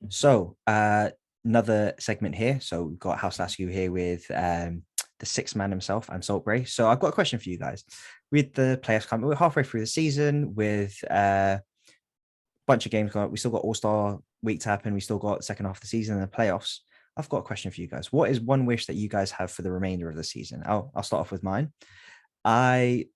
So, another segment here. So, we've got House Lasku here with the sixth man himself and Salt Bray. So, I've got a question for you guys. With the playoffs coming, we're halfway through the season with a bunch of games going. We still got All Star week to happen. We still got second half of the season and the playoffs. I've got a question for you guys. What is one wish that you guys have for the remainder of the season? I'll start off with mine. I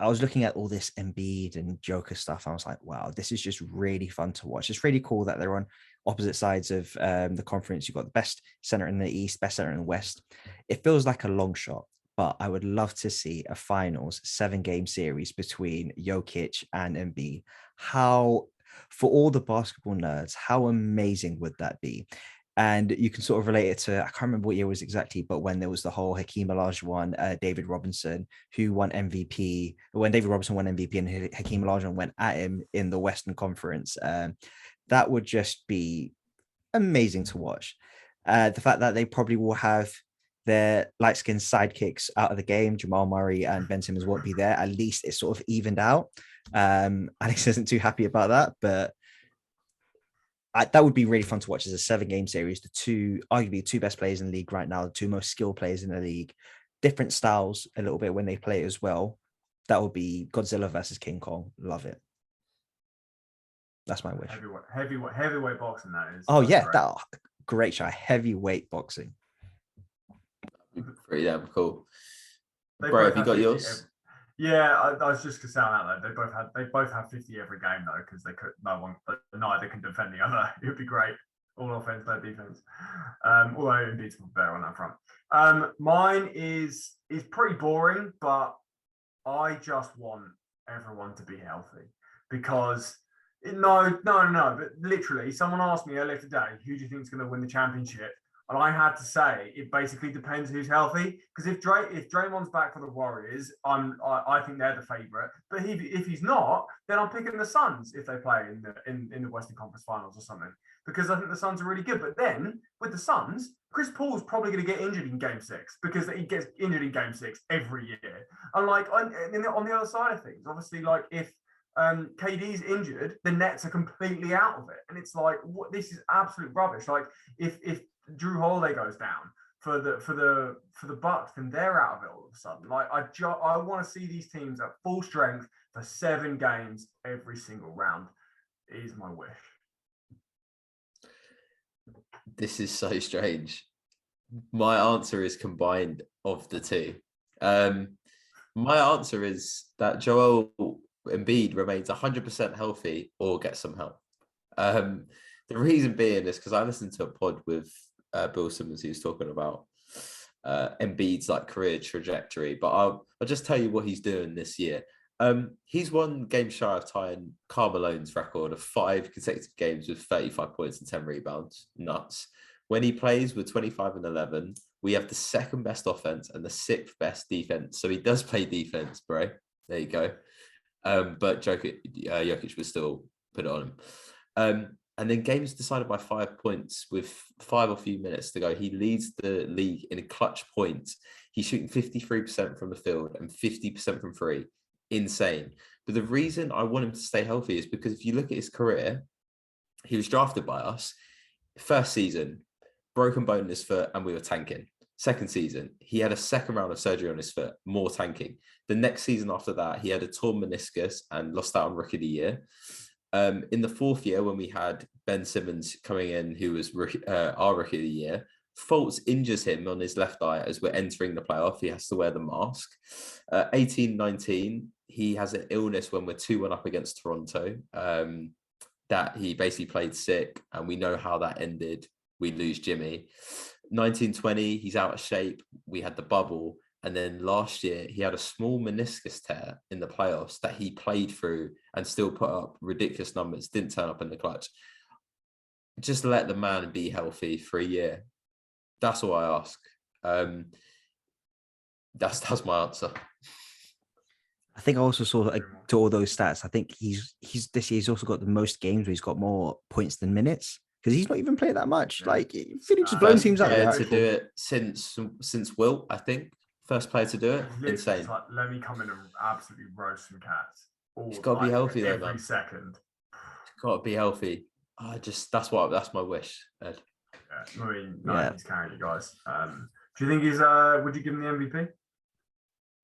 I was looking at all this Embiid and Joker stuff. I was like, wow, this is just really fun to watch. It's really cool that they're on opposite sides of the conference. You've got the best center in the East, best center in the West. It feels like a long shot, but I would love to see a finals 7-game series between Jokic and Embiid. How, for all the basketball nerds, how amazing would that be? And you can sort of relate it to, I can't remember what year it was exactly, but when there was the whole Hakeem Olajuwon, David Robinson, who won MVP, when David Robinson won MVP and Hakeem Olajuwon went at him in the Western Conference, that would just be amazing to watch. The fact that they probably will have their light-skinned sidekicks out of the game, Jamal Murray and Ben Simmons won't be there. At least it's sort of evened out. Alex isn't too happy about that, but that would be really fun to watch as a 7-game series. The two, arguably, two best players in the league right now, the two most skilled players in the league, different styles a little bit when they play as well. That would be Godzilla versus King Kong. Love it. That's my wish. Heavyweight boxing, that is. Oh, yeah. That great shot. Heavyweight boxing. Pretty damn cool. Bro, have you got yours? Yeah, I was just gonna say that they both have 50 every game though, because neither can defend the other. It would be great. All offense, no defense. Although Embiid's better on that front. Mine is pretty boring, but I just want everyone to be healthy because but literally, someone asked me earlier today, who do you think is going to win the championship? And I had to say, it basically depends who's healthy. Because if Draymond's back for the Warriors, I think they're the favorite. But if he's not, then I'm picking the Suns if they play in the Western Conference Finals or something. Because I think the Suns are really good. But then with the Suns, Chris Paul's probably going to get injured in Game 6 because he gets injured in Game 6 every year. And on the other side of things, obviously, like if KD's injured, the Nets are completely out of it, and it's like, what? This is absolute rubbish. Like if Drew Holiday goes down for the Bucks, then they're out of it all of a sudden. Like I want to see these teams at full strength for 7 games every single round. Is my wish. This is so strange. My answer is combined of the two. My answer is that Joel Embiid remains 100% healthy or gets some help. The reason being is because I listened to a pod with Bill Simmons, who's talking about Embiid's like career trajectory, but I'll just tell you what he's doing this year. He's 1 game shy of tying Karl Malone's record of 5 consecutive games with 35 points and 10 rebounds. Nuts. When he plays with 25 and 11, we have the 2nd best offense and the 6th best defense. So he does play defense, bro. There you go. But Jokic would still put it on him. And then games decided by 5 points with 5 or few minutes to go. He leads the league in clutch points. He's shooting 53% from the field and 50% from 3. Insane. But the reason I want him to stay healthy is because if you look at his career, he was drafted by us. First season, broken bone in his foot, and we were tanking. Second season, he had a 2nd round of surgery on his foot, more tanking. The next season after that, he had a torn meniscus and lost out on Rookie of the Year. In the 4th year, when we had Ben Simmons coming in, who was our Rookie of the Year, Fultz injures him on his left eye as we're entering the playoff. He has to wear the mask. 18-19, he has an illness when we're 2-1 up against Toronto, that he basically played sick, and we know how that ended. We lose Jimmy. 19-20, he's out of shape. We had the bubble. And then last year, he had a small meniscus tear in the playoffs that he played through and still put up ridiculous numbers, didn't turn up in the clutch. Just let the man be healthy for a year. That's all I ask. That's my answer. I think I also saw to all those stats. I think he's this year he's also got the most games where he's got more points than minutes because he's not even played that much. Like Philly just blowing teams out. Yeah, to do it since Wilt, I think. First player to do it. Insane. Like, let me come in and absolutely roast some cats. He's got to be healthy though, man. Every second. He's got to be healthy. that's my wish, Ed. Yeah, I mean, Yeah. he's carrying you guys. Do you think he's? Would you give him the MVP?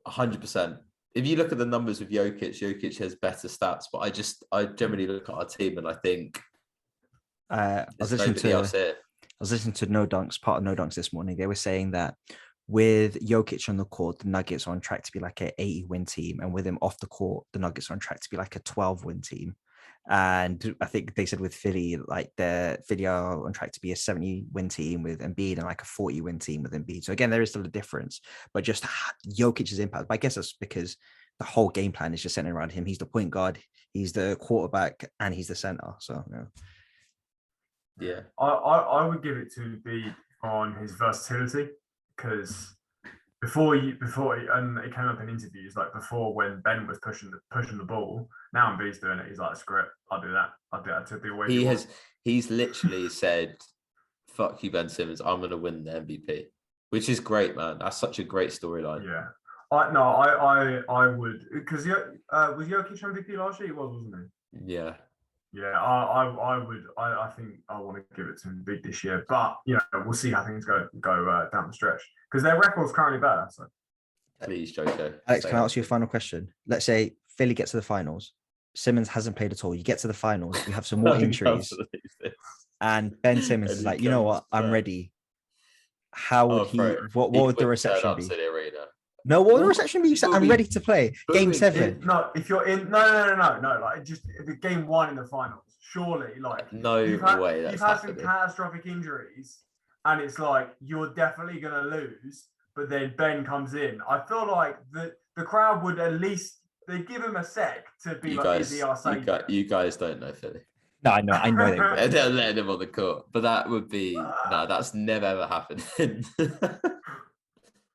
100%. If you look at the numbers with Jokic has better stats, but I generally look at our team and I think I was there's nobody else here. I was listening to No Dunks, part of No Dunks this morning. They were saying that with Jokic on the court, the Nuggets are on track to be like an 80-win team, and with him off the court, the Nuggets are on track to be like a 12-win team. And I think they said with Philly, like Philly are on track to be a 70-win team with Embiid and like a 40-win team with Embiid. So again, there is still a difference, but just Jokic's impact. But I guess that's because the whole game plan is just centered around him. He's the point guard, he's the quarterback, and he's the center. So yeah. I would give it to Embiid on his versatility, because before and it came up in interviews, like before when Ben was pushing the ball, now Embiid's doing it. He's like, screw it, I'll do that to the way he's literally said, fuck you, Ben Simmons, I'm gonna win the MVP, which is great, man. That's such a great storyline. Yeah. I would, because was Jokic MVP last year? He was, wasn't he? Yeah. Yeah, I would. I think I want to give it to Embiid this year, but we'll see how things go down the stretch, because their record's currently better. So, please, Jojo. Alex, can I ask you a final question? Let's say Philly gets to the finals. Simmons hasn't played at all. You get to the finals. You have some more injuries, and Ben Simmons is like, you know what? I'm ready. How would he? What would the reception be? No, what would the reception be? You said, I'm ready to play. Game 7. If you're in, no. Like, just the game 1 in the finals. Surely, like, no way. You've had some catastrophic injuries, and it's like you're definitely gonna lose. But then Ben comes in. I feel like the crowd would at least they give him a sec to be is he our savior? You guys don't know Philly. No, I know they would. They're letting him on the court, but that would be that's never ever happened.